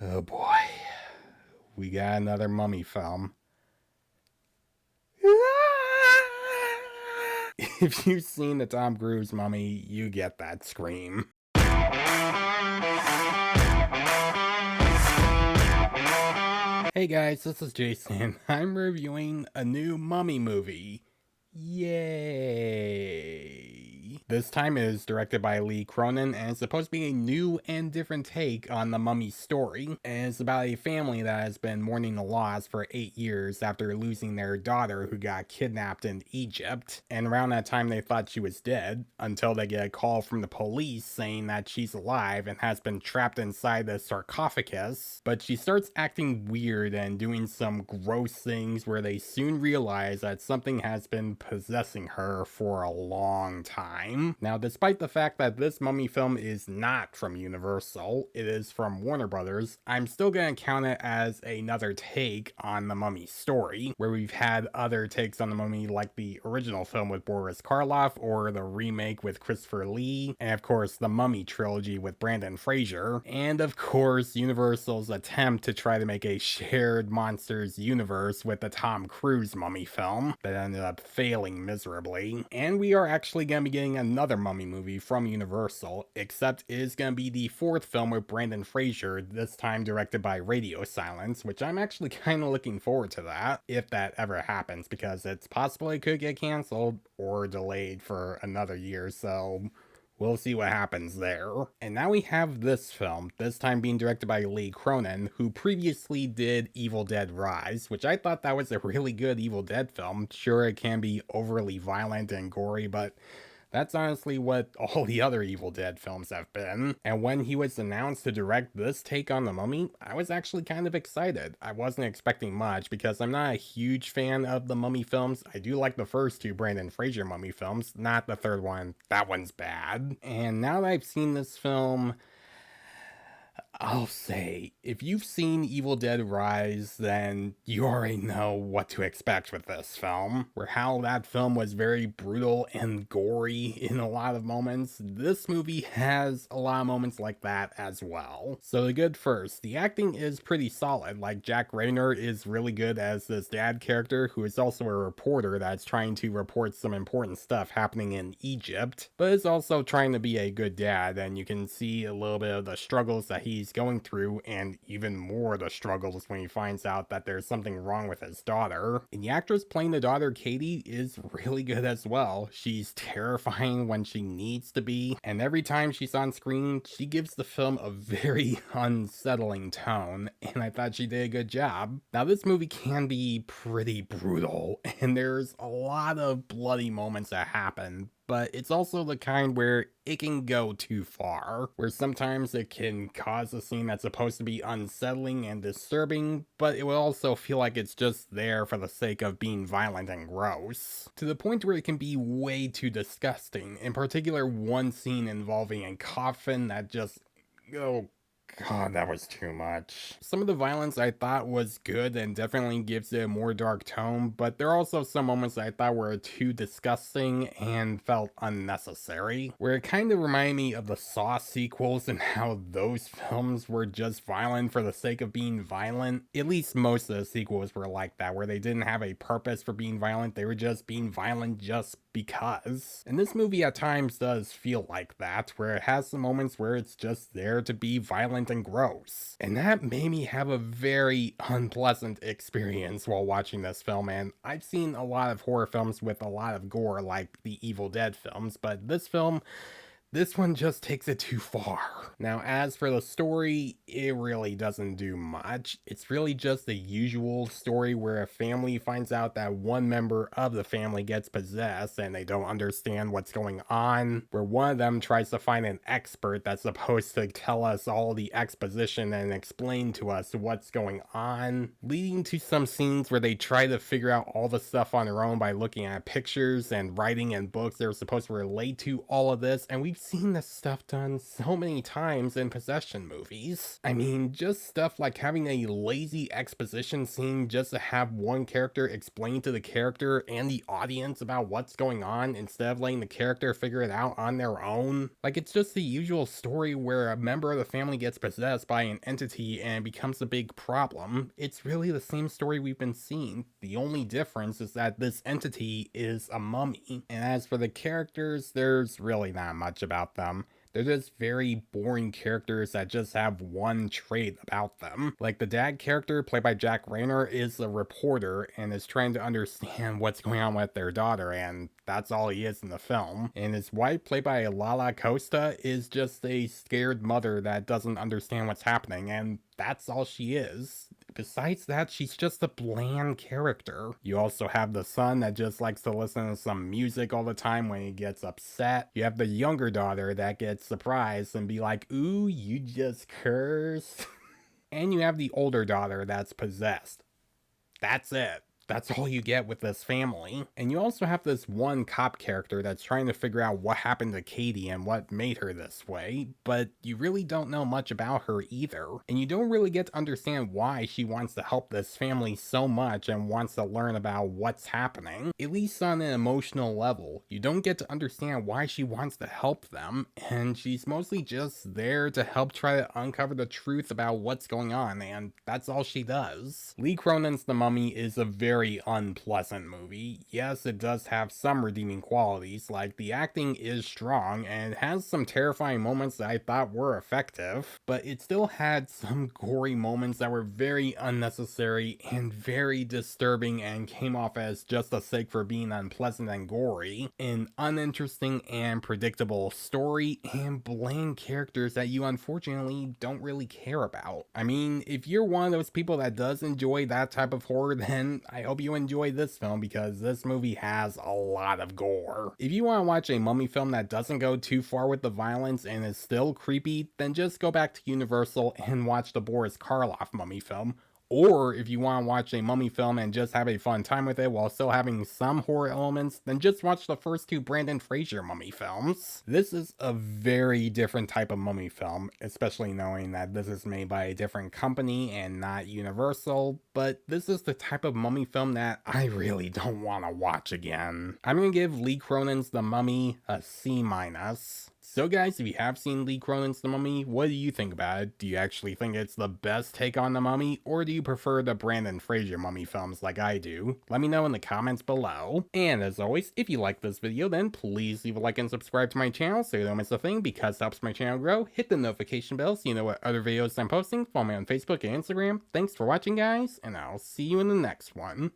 Oh boy, we got another mummy film. If you've seen the Tom Cruise mummy, you get that scream. Hey guys, this is Jason. I'm reviewing a new mummy movie. Yay! This time it is directed by Lee Cronin and is supposed to be a new and different take on the mummy story. And it's about a family that has been mourning the loss for 8 years after losing their daughter who got kidnapped in Egypt. And around that time they thought she was dead until they get a call from the police saying that she's alive and has been trapped inside the sarcophagus. But she starts acting weird and doing some gross things where they soon realize that something has been possessing her for a long time. Now, despite the fact that this mummy film is not from Universal, it is from Warner Brothers, I'm still gonna count it as another take on the mummy story, where we've had other takes on the mummy like the original film with Boris Karloff, or the remake with Christopher Lee, and of course the Mummy trilogy with Brendan Fraser, and of course Universal's attempt to try to make a shared monsters universe with the Tom Cruise mummy film that ended up failing miserably. And we are actually going to be getting another mummy movie from Universal, except it is going to be the fourth film with Brendan Fraser, this time directed by Radio Silence, which I'm actually kind of looking forward to that, if that ever happens, because it's possible it could get canceled or delayed for another year, so we'll see what happens there. And now we have this film, this time being directed by Lee Cronin, who previously did Evil Dead Rise, which I thought that was a really good Evil Dead film. Sure, it can be overly violent and gory, but that's honestly what all the other Evil Dead films have been. And when he was announced to direct this take on the mummy, I was actually kind of excited. I wasn't expecting much because I'm not a huge fan of the mummy films. I do like the first two Brendan Fraser mummy films, not the third one. That one's bad. And now that I've seen this film, I'll say, if you've seen Evil Dead Rise, then you already know what to expect with this film. Where how that film was very brutal and gory in a lot of moments, this movie has a lot of moments like that as well. So the good first, the acting is pretty solid. Like Jack Reynor is really good as this dad character who is also a reporter that's trying to report some important stuff happening in Egypt, but is also trying to be a good dad, and you can see a little bit of the struggles that he's going through, and even more the struggles when he finds out that there's something wrong with his daughter. And the actress playing the daughter, Katie, is really good as well. She's terrifying when she needs to be, and every time she's on screen, she gives the film a very unsettling tone, and I thought she did a good job. Now, this movie can be pretty brutal, and there's a lot of bloody moments that happen, but it's also the kind where it can go too far, where sometimes it can cause a scene that's supposed to be unsettling and disturbing, but it will also feel like it's just there for the sake of being violent and gross, to the point where it can be way too disgusting. In particular, one scene involving a coffin that just, oh God, that was too much. Some of the violence I thought was good and definitely gives it a more dark tone, but there are also some moments that I thought were too disgusting and felt unnecessary, where it kind of reminded me of the Saw sequels and how those films were just violent for the sake of being violent. At least most of the sequels were like that, where they didn't have a purpose for being violent, they were just being violent just because. And this movie at times does feel like that, where it has some moments where it's just there to be violent and gross. And that made me have a very unpleasant experience while watching this film, and I've seen a lot of horror films with a lot of gore like the Evil Dead films, but this one just takes it too far. Now, as for the story, it really doesn't do much. It's really just the usual story where a family finds out that one member of the family gets possessed and they don't understand what's going on, where one of them tries to find an expert that's supposed to tell us all the exposition and explain to us what's going on, leading to some scenes where they try to figure out all the stuff on their own by looking at pictures and writing and books that are supposed to relate to all of this, and we we've seen this stuff done so many times in possession movies. I mean, just stuff like having a lazy exposition scene just to have one character explain to the character and the audience about what's going on instead of letting the character figure it out on their own. Like, it's just the usual story where a member of the family gets possessed by an entity and becomes a big problem. It's really the same story we've been seeing. The only difference is that this entity is a mummy. And as for the characters, there's really not much about them. They're just very boring characters that just have one trait about them. Like the dad character, played by Jack Reynor, is a reporter and is trying to understand what's going on with their daughter, and that's all he is in the film. And his wife, played by Lala Costa, is just a scared mother that doesn't understand what's happening, and that's all she is. Besides that, she's just a bland character. You also have the son that just likes to listen to some music all the time when he gets upset. You have the younger daughter that gets surprised and be like, "Ooh, you just cursed." And you have the older daughter that's possessed. That's it. That's all you get with this family. And you also have this one cop character that's trying to figure out what happened to Katie and what made her this way, but you really don't know much about her either. And you don't really get to understand why she wants to help this family so much and wants to learn about what's happening. At least on an emotional level, you don't get to understand why she wants to help them, and she's mostly just there to help try to uncover the truth about what's going on, and that's all she does. Lee Cronin's The Mummy is a very unpleasant movie. Yes, it does have some redeeming qualities, like the acting is strong and it has some terrifying moments that I thought were effective, but it still had some gory moments that were very unnecessary and very disturbing and came off as just a sake for being unpleasant and gory. An uninteresting and predictable story and bland characters that you unfortunately don't really care about. I mean, if you're one of those people that does enjoy that type of horror, then I hope you enjoy this film because this movie has a lot of gore. If you want to watch a mummy film that doesn't go too far with the violence and is still creepy, then just go back to Universal and watch the Boris Karloff mummy film. Or if you want to watch a mummy film and just have a fun time with it while still having some horror elements, then just watch the first two Brendan Fraser mummy films. This is a very different type of mummy film, especially knowing that this is made by a different company and not Universal, but this is the type of mummy film that I really don't want to watch again. I'm going to give Lee Cronin's The Mummy a C-. So guys, if you have seen Lee Cronin's The Mummy, what do you think about it? Do you actually think it's the best take on The Mummy, or do you prefer the Brendan Fraser mummy films like I do? Let me know in the comments below. And as always, if you like this video, then please leave a like and subscribe to my channel so you don't miss a thing, because it helps my channel grow. Hit the notification bell so you know what other videos I'm posting. Follow me on Facebook and Instagram. Thanks for watching guys, and I'll see you in the next one.